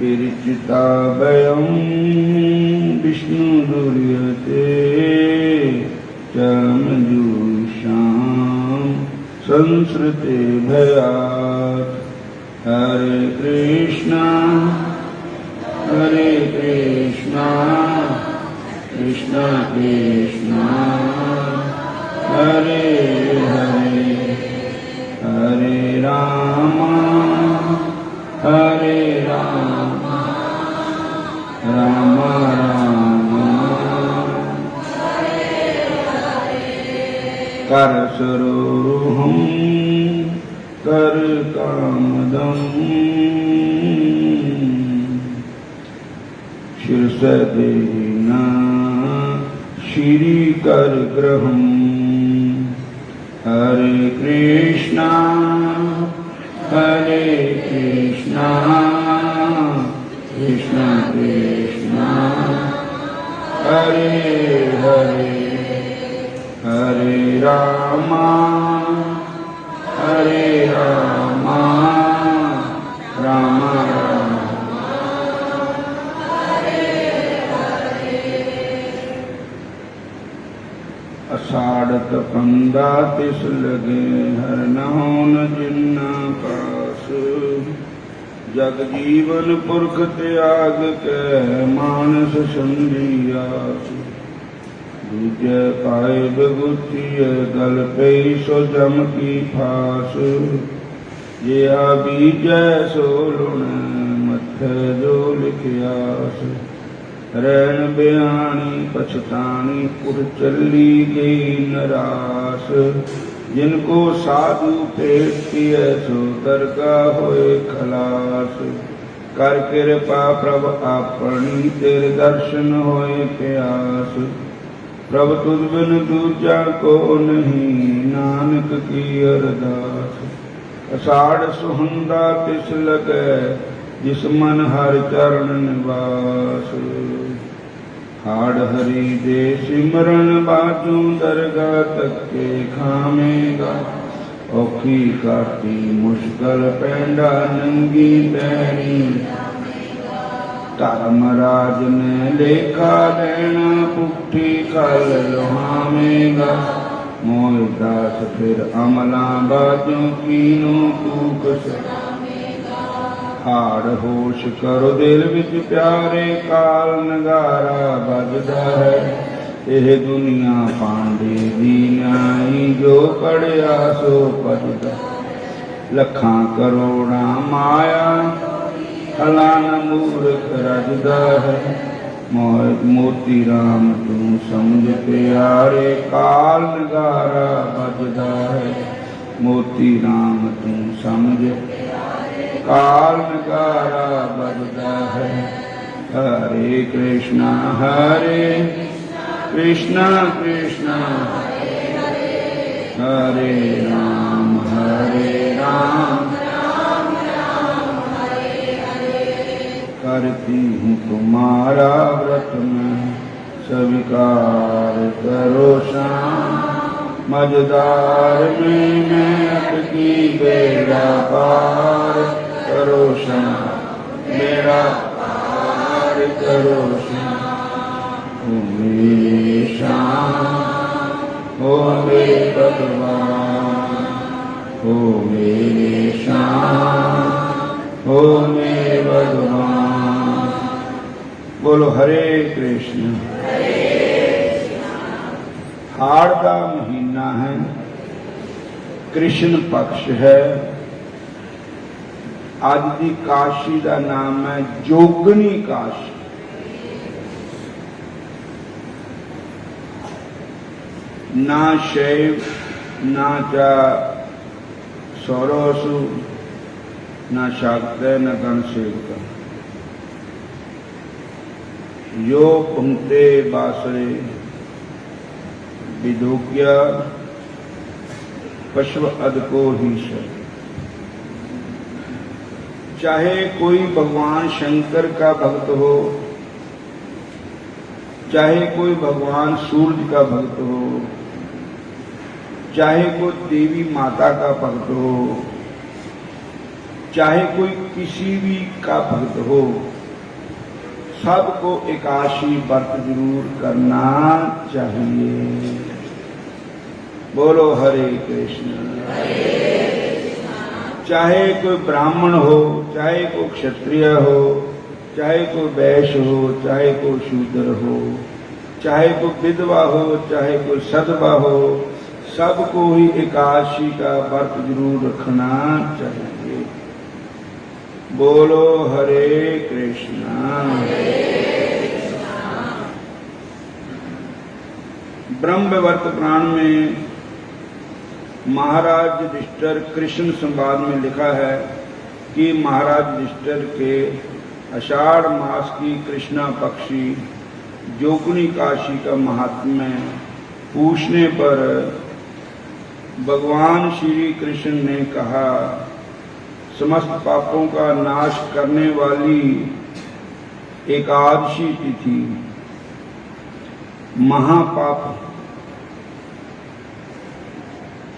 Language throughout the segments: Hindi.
विरचिता वयं विष्णुदुर्यते चर्मजुषां संसृते भयात्। हरे कृष्णा कृष्णा कृष्णा हरे हरे, हरे राम राम राम कर सरोहं कर कामदं शीर्षदेना श्री कर ग्रहं। हरे कृष्णा कृष्णा कृष्णा हरे हरे, हरे राम राम राम अषाढ़त पंदा तिस लगे हर नहोन जिन्ना पास। जग जीवन पुरख त्याग के मानस संधियास। दूजे पाए बगुतिय गल पे सो जम की फास। ये बीजै सो लुण मथे जो लिखियास। रैन बयानी पछतानी पुर चली गई नरास। जिनको साधु पेट पिए सो दरगाह होए खलास। कर कृपा प्रभ अपनी तेरे दर्शन होए प्यास। प्रभ तुझ बिन दूजा को नहीं नानक की अरदास। अषाढ़ सुहंदा तिस लगे जिस मन हर चरण निवास। हाड़ हरि दे सिमरन बाजू दरगाह तक के खामेगा। औखी काटी मुश्किल पैंडा नंगी पैरी। धर्मराज ने लेखा लेना पुट्ठी कल लुहामेगा। मोह दास फिर अमला बाजू कीनों कूक हाड़ होश करो दिल विच प्यारे काल नगारा बजदा है। यह दुनिया पांडे दी न्याई जो पढ़िया सो पजदा। लखां करोड़ा माया हलान मूर्ख रजदा है। मोती राम तू समझ प्यारे काल नगारा बजदा है। मोती राम तू समझ काल नगारा बजदा है। हरे कृष्णा कृष्णा हरे राम करती हूँ तुम्हारा व्रत में स्वीकार करो शाम। मझदार में मैं अटकी बेड़ा पार करो शाम। बेड़ा पार करो शाम। ओ मेरे श्याम ओ मेरे भगवान। ओ मेरे श्याम ओ मेरे भगवान। बोलो हरे कृष्ण। हाड़ का महीना है, कृष्ण पक्ष है। आज की काशी का नाम है जोगनी काशी। ना शैव ना चा सौरोसु न शाक्त न गणसेवक। यो पुंते बासरे विदोग्य पशु अद को ही सर। चाहे कोई भगवान शंकर का भक्त हो, चाहे कोई भगवान सूर्य का भक्त हो, चाहे कोई देवी माता का भक्त हो, चाहे कोई किसी भी का भक्त हो, सबको एकादशी व्रत जरूर करना चाहिए। बोलो हरे कृष्ण। चाहे कोई ब्राह्मण हो, चाहे कोई क्षत्रिय हो, चाहे कोई वैश्य हो, चाहे कोई शूद्र हो, चाहे कोई विधवा हो, चाहे कोई सधवा हो, सबको ही एकादशी का व्रत जरूर रखना चाहिए। बोलो हरे कृष्णा। ब्रह्मवर्त पुराण में महाराज युधिष्ठिर कृष्ण संवाद में लिखा है कि महाराज युधिष्ठिर के आषाढ़ मास की कृष्णा पक्षी जोगनी काशी का महात्म्य पूछने पर भगवान श्री कृष्ण ने कहा, समस्त पापों का नाश करने वाली एकादशी तिथि महापाप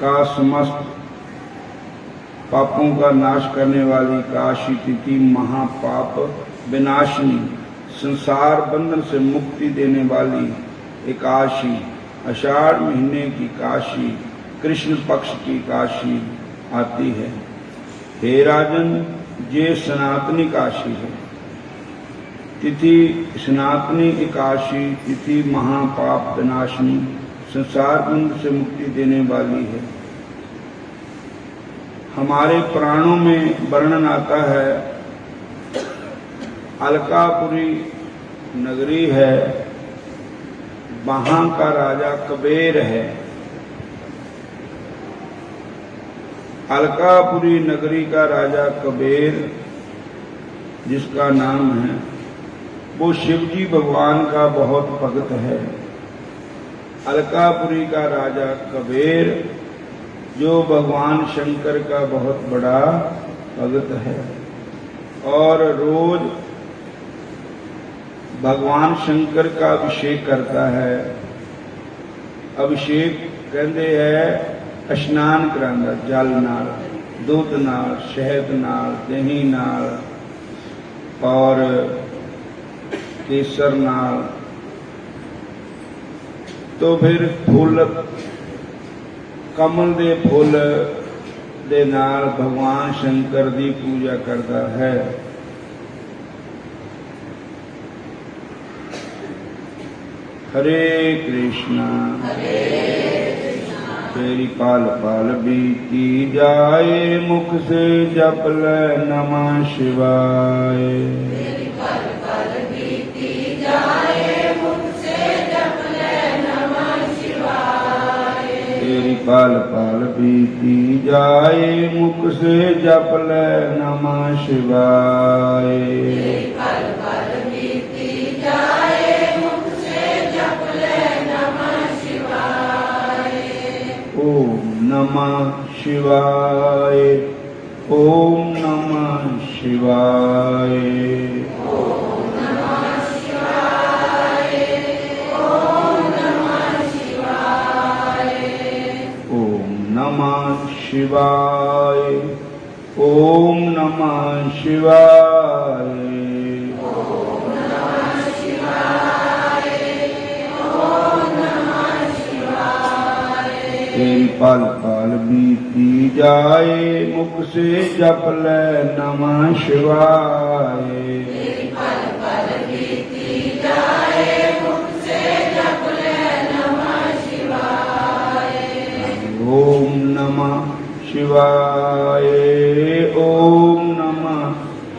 का समस्त पापों का नाश करने वाली एकादशी तिथि महापाप विनाशिनी संसार बंधन से मुक्ति देने वाली एकादशी आषाढ़ महीने की एकादशी कृष्ण पक्ष की एकादशी आती है। हे राजन, ये सनातनी एकादशी है। तिथि सनातनी एकादशी तिथि महापाप विनाशिनी संसार बंधन से मुक्ति देने वाली है। हमारे पुराणों में वर्णन आता है, अलकापुरी नगरी है, वहां का राजा कबीर है। अलकापुरी नगरी का राजा कबीर जिसका नाम है, वो शिवजी भगवान का बहुत भक्त है। अलकापुरी का राजा कबीर जो भगवान शंकर का बहुत बड़ा भक्त है और रोज भगवान शंकर का अभिषेक करता है। अभिषेक कहते हैं स्नान करांदा, जल नाल, दूध नाल, शहद नाल, दही नाल और केसर नाल। तो फिर फुल कमल दे फुल दे नाल भगवान शंकर दी पूजा करता है। हरे कृष्णा तेरी पाल पाल बीती जाए, मुख से जप ले नमः शिवाय। तेरी पाल पाल बीती जाए, मुख से जप ले नमः शिवाय। तेरी पाल पाल बीती जाए, मुख से जप ले नमः शिवाय। तेरी पाल पाल बीती जाए, मुख से जप ले नमः शिवाय। ओम नमः शिवाय, ओम नमः शिवाय। ओम नमः शिवाय, ओम नमः शिवाय। ओम नमः शिवाय, ओम नमः शिवाय। ओम नमः शिवाय, ओम नमः शिवाय। तेरी पल पल बीती जाए, मुख से जप ले नमः शिवाय। तेरी पल पल बीती जाए, मुख से जप ले नमः शिवाय। ओम नमः शिवाय, ओम नमः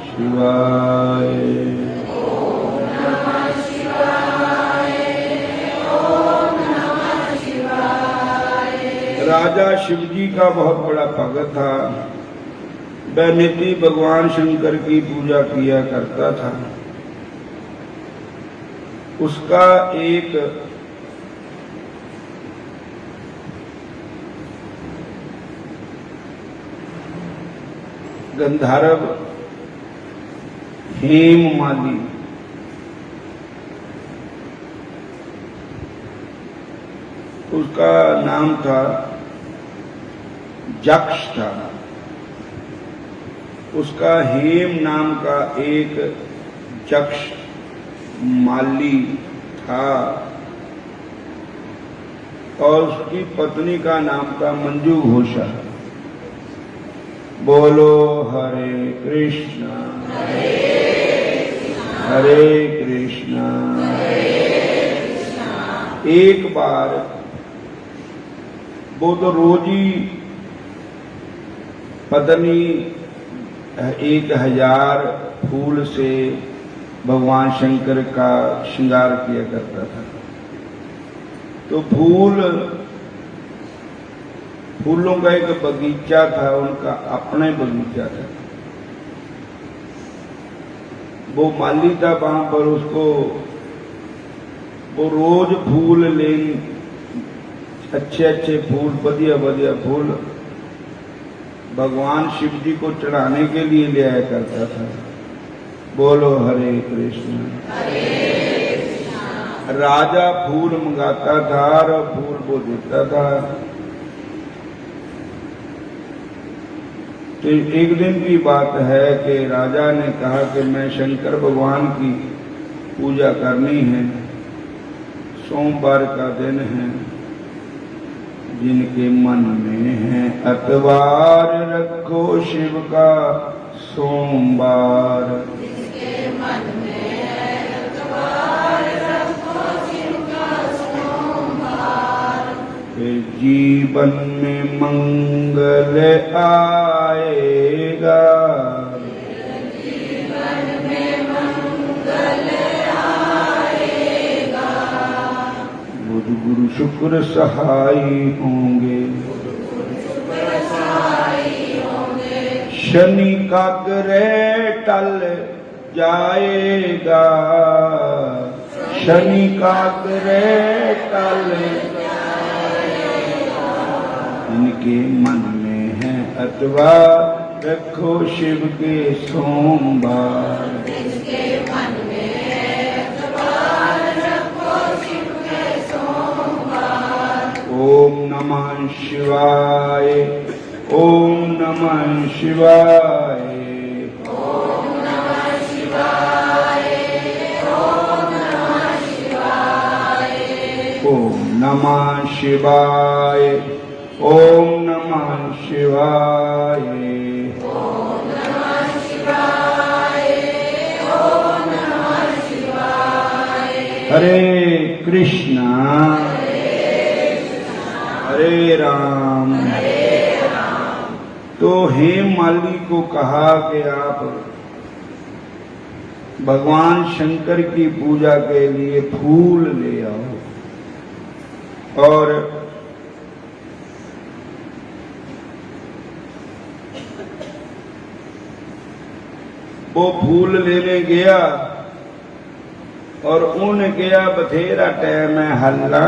शिवाय। ओम नमः शिवाय, ओम नमः शिवाय। राजा शिवजी का बहुत बड़ा भक्त था। वह नित्य भगवान शंकर की पूजा किया करता था। उसका एक गंधर्व हेममाली उसका नाम था, यक्ष था। उसका हेम नाम का एक यक्ष माली था और उसकी पत्नी का नाम था मंजू घोषा। बोलो हरे कृष्णा हरे कृष्णा। एक बार वो तो रोज ही पत्नी 1000 फूल से भगवान शंकर का श्रृंगार किया करता था। तो फूलों का एक बगीचा था, उनका अपना बगीचा था। वो माली था वहां पर, उसको वो रोज फूल ले अच्छे अच्छे फूल, बढ़िया बढ़िया फूल भगवान शिव जी को चढ़ाने के लिए ले आया करता था। बोलो हरे कृष्ण। राजा फूल मंगाता था और फूल वो देता था। तो एक दिन की बात है कि राजा ने कहा कि मैं शंकर भगवान की पूजा करनी है, सोमवार का दिन है, जिनके मन में है अतवार रखो शिव का सोमवार। जिसके मन में है अतवार रखो शिव का सोमवार। फिर जीवन में मंगल आएगा, जीवन में मंगल आएगा। बुध गुरु शुक्र सहाई होंगे, शनि का ग्रह टल जाएगा, शनि का ग्रह टल जाएगा। इनके मन में है अतवार रखो शिव के सोमवार। जिसके मन में है अतवार रखो शिव के सोमवार। ओम नमः शिवाय, ओम नमः शिवाय, ओम नमः शिवाय, ओम नमः शिवाय, ओम नमः शिवाय, ओम नमः शिवाय, ओम नमः शिवाय, ओम नमः शिवाय। हरे कृष्णा हरे राम। तो हेम माली को कहा कि आप भगवान शंकर की पूजा के लिए फूल ले आओ। और वो फूल लेने गया और उन गया बथेरा टाइम है हल्ला।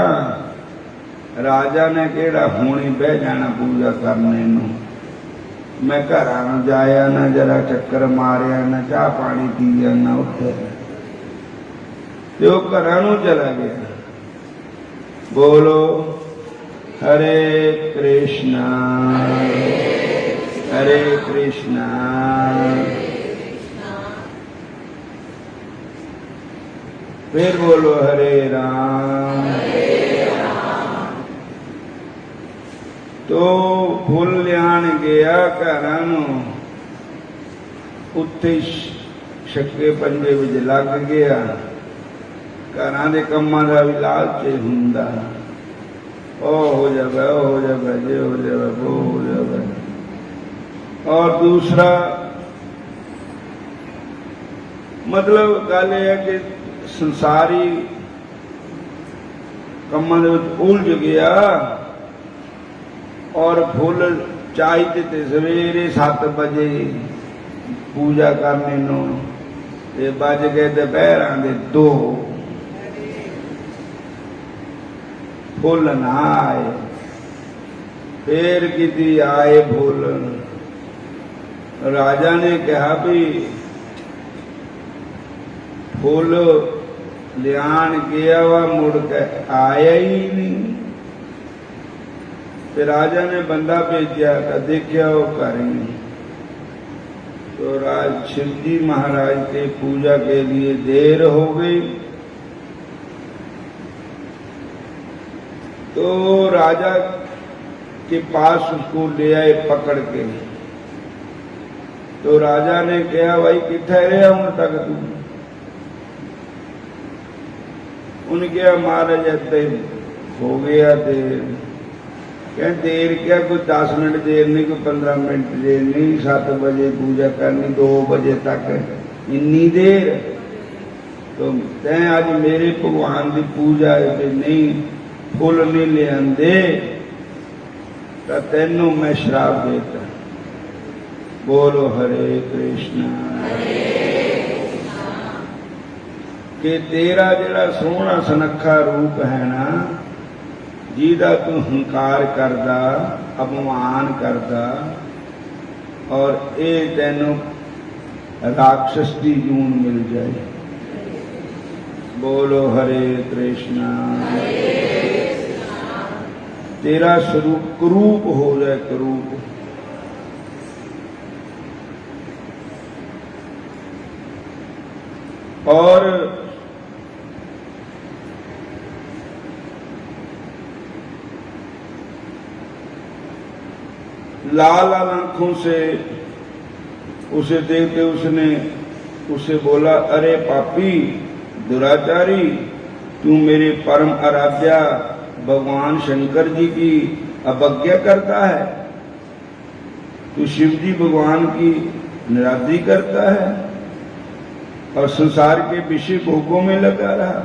राजा ने केड़ा हुणी बह जाना पूजा करने नूं, मैं घर न जाया ना जरा चक्कर मारिया ना चाह पानी पिया ना उठे, तो घर नूं चला गया। बोलो हरे कृष्णा हरे कृष्णा। फिर बोलो हरे राम। तो फुल लियान गया घरां नूं, उत्ते छक्के पंजे विच लग गया। घरां दे कम्मां दा भी लालच हुंदा, ओ हो जावे ओ हो जावे जे हो जावे वो हो जावे। और दूसरा मतलब गल यह है कि संसारी कम्मां दे विच उलझ गया। और फुल चाहिए थे सवेरे 7 बजे पूजा करने नूं, ते बज गए दोपहर के 2, फुल ना आए। फिर किती आए फुल। राजा ने कहा भी फुल लियान गया वा मुड़ के आया ही नहीं। फिर राजा ने बंदा भेजा तो देखिया वो घर नहीं। तो राज शिवजी महाराज के पूजा के लिए देर हो गई। तो राजा के पास उसको ले आए पकड़ के। तो राजा ने कहा, भाई किथे रहा हूं तक तू? उन्हें कहा, महाराज इतने हो गया देर। क्या देर क्या, कोई 10 मिनट देर नहीं, कोई 15 मिनट देर नहीं, 7 बजे पूजा करनी, 2 बजे तक इन्नी देर? तो तैं आज मेरे भगवान की पूजा नहीं फुल नहीं ले आंदे तो तेनों मैं श्राप देता। बोलो हरे कृष्णा। कि तेरा जड़ा सोहना सुनखा रूप है ना, जिहदा तू हंकार करदा, अपमान करदा, और ये तेनों राक्षस की जून मिल जाए। बोलो हरे कृष्णा। तेरा स्वरूप करूप हो जाए, करूप। और लाल लाल आंखों से उसे देखते उसने उसे बोला, अरे पापी दुराचारी, तू मेरे परम आराध्या भगवान शंकर जी की अवज्ञा करता है, तू शिव जी भगवान की निरादरी करता है और संसार के विषय भोगों में लगा रहा।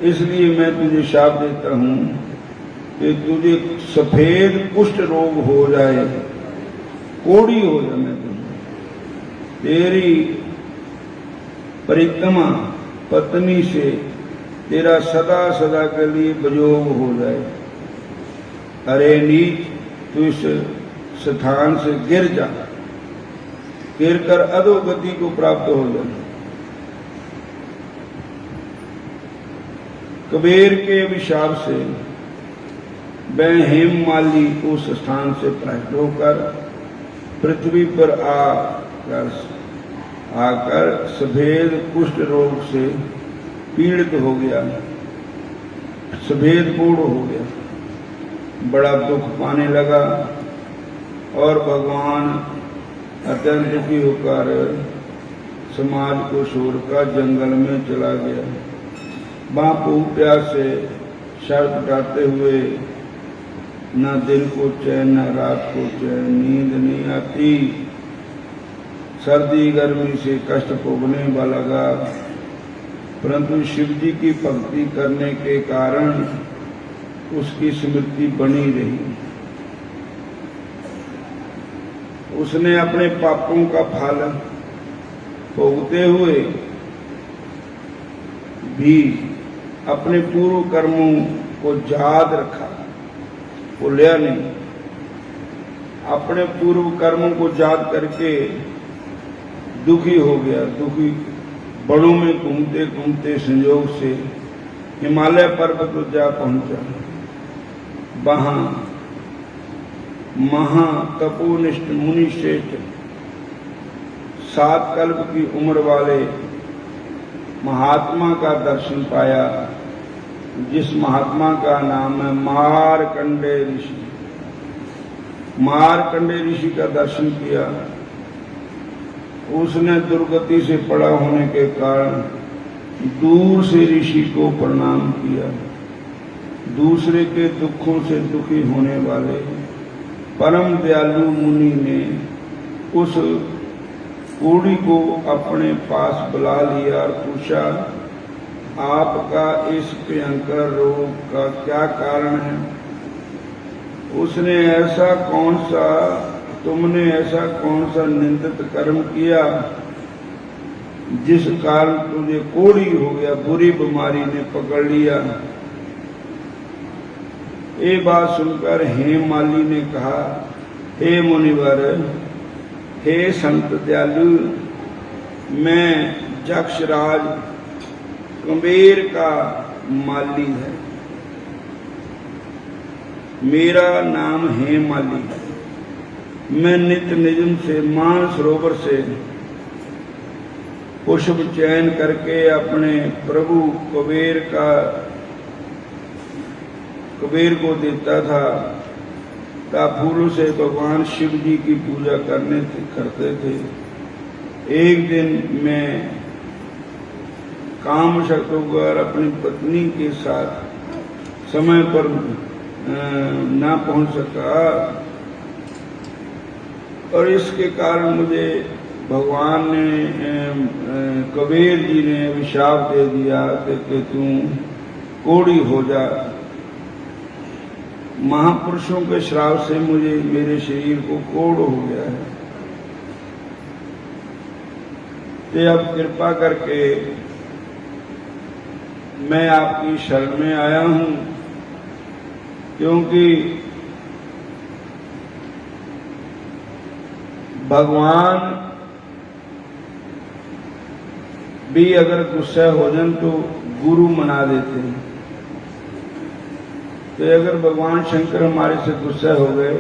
इसलिए मैं तुझे शाप देता हूं कि तुझे सफेद कुष्ठ रोग हो जाए, कोड़ी हो जाए। मैं तुझे तेरी परिक्रमा पत्नी से तेरा सदा सदा के लिए वियोग हो जाए। अरे नीच, तू इस स्थान से गिर जा, गिर कर अधोगति को प्राप्त हो जाए। कबीर के अभिशाप से वह हेममाली उस स्थान से प्रकट होकर पृथ्वी पर आकर सफेद कुष्ठ रोग से पीड़ित हो गया, सफेद कोढ़ हो गया, बड़ा दुख पाने लगा और भगवान अत्यंत दुखी होकर समाज को छोड़कर जंगल में चला गया। वहां भूख प्यास से शर कटाते हुए न दिन को चैन न रात को चैन, नींद नहीं आती, सर्दी गर्मी से कष्ट भोगने वाला लगा। परंतु शिव जी की भक्ति करने के कारण उसकी स्मृति बनी रही। उसने अपने पापों का फल भोगते हुए भी अपने पूर्व कर्मों को याद रखा, भूलिया नहीं। अपने पूर्व कर्मों को याद करके दुखी हो गया। दुखी बड़ों में घूमते घूमते संयोग से हिमालय पर्वत पर जा पहुंचा। वहां महा तपोनिष्ठ मुनि श्रेष्ठ 7 कल्प की उम्र वाले महात्मा का दर्शन पाया, जिस महात्मा का नाम है मार्कंडेय ऋषि। मार्कंडेय ऋषि का दर्शन किया। उसने दुर्गति से पड़ा होने के कारण दूर से ऋषि को प्रणाम किया। दूसरे के दुखों से दुखी होने वाले परम दयालु मुनि ने उस कूड़ी को अपने पास बुला लिया और पूछा, आपका इस भयंकर रोग का क्या कारण है? तुमने ऐसा कौन सा निंदित कर्म किया जिस कारण तुझे कोढ़ी हो गया, बुरी बीमारी ने पकड़ लिया? ये बात सुनकर हेममाली ने कहा, हे मुनिवर, हे संत दयालु, मैं यक्षराज कुबेर का माली है, मेरा नाम हेममाली है। मैं नित्य निजम से मानसरोवर से पुष्प चयन करके अपने प्रभु कबीर को देता था। फूलों से भगवान शिव जी की पूजा करते थे। एक दिन मैं कामवश होकर अपनी पत्नी के साथ समय पर ना पहुंच सका और इसके कारण मुझे भगवान ने कबीर जी ने अभिशाप दे दिया कि तू कोढ़ी हो जा। महापुरुषों के श्राप से मेरे शरीर को कोढ़ हो गया है। तो अब कृपा करके मैं आपकी शरण में आया हूं, क्योंकि भगवान भी अगर गुस्सा हो जाए तो गुरु मना देते हैं। तो अगर भगवान शंकर हमारे से गुस्सा हो गए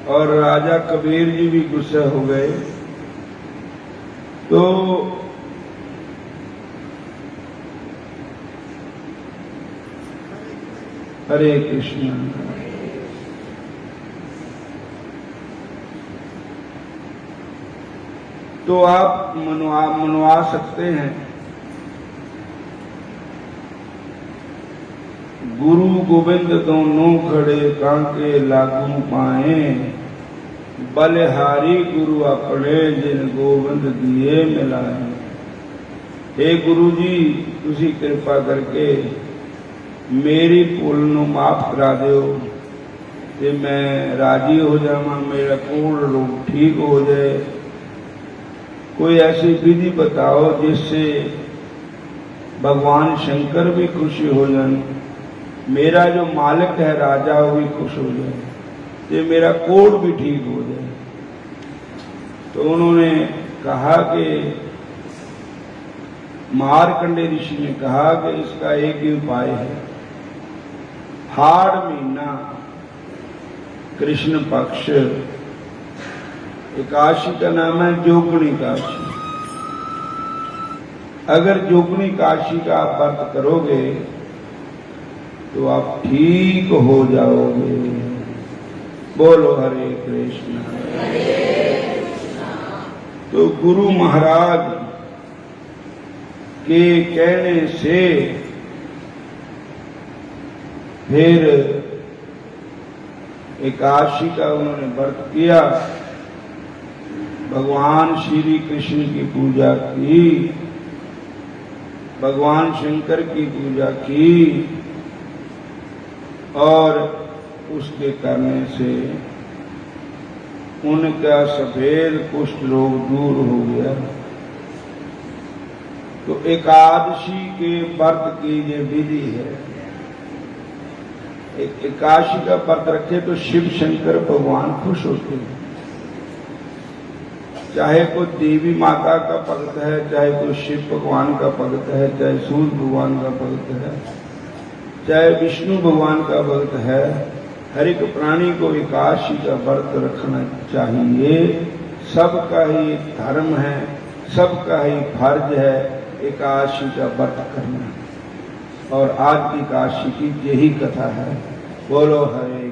और राजा कबीर जी भी गुस्सा हो गए तो हरे कृष्ण। तो आप मनवा सकते हैं। गुरु गोविंद दोनों खड़े कांके लागू पाए, बलिहारी गुरु अपने जिन गोविंद दिए मिलाए। हे गुरु जी, तुसी कृपा करके मेरी भूल नूं माफ करा दिओ ते मैं राजी हो जावां, मेरा कोढ़ रोग ठीक हो जाए। कोई ऐसी विधि बताओ जिससे भगवान शंकर भी खुशी हो जाए, मेरा जो मालिक है राजा वो भी खुश हो जाए, ये मेरा कोढ़ भी ठीक हो जाए। तो उन्होंने कहा कि मार्कंडे ऋषि ने कहा कि इसका एक ही उपाय है। हाड़ महीना कृष्ण पक्ष एकादशी का नाम है जोगनी एकादशी। अगर जोगनी एकादशी का आप व्रत करोगे तो आप ठीक हो जाओगे। बोलो हरे कृष्ण। तो गुरु महाराज के कहने से फिर एकादशी का उन्होंने व्रत किया, भगवान श्री कृष्ण की पूजा की, भगवान शंकर की पूजा की और उसके करने से उनका सफेद कुष्ठ रोग दूर हो गया। तो एकादशी के व्रत की ये विधि है। एकादशी का व्रत रखे तो शिव शंकर भगवान खुश होते हैं। चाहे कोई देवी माता का भक्त है, चाहे कोई शिव भगवान का भक्त है, चाहे सूर्य भगवान का भक्त है, चाहे विष्णु भगवान का भक्त है, हर एक प्राणी को एकादशी का व्रत रखना चाहिए। सबका ही धर्म है, सबका ही फर्ज है एकादशी का व्रत करना। और आज की एकादशी की यही कथा है। बोलो हरे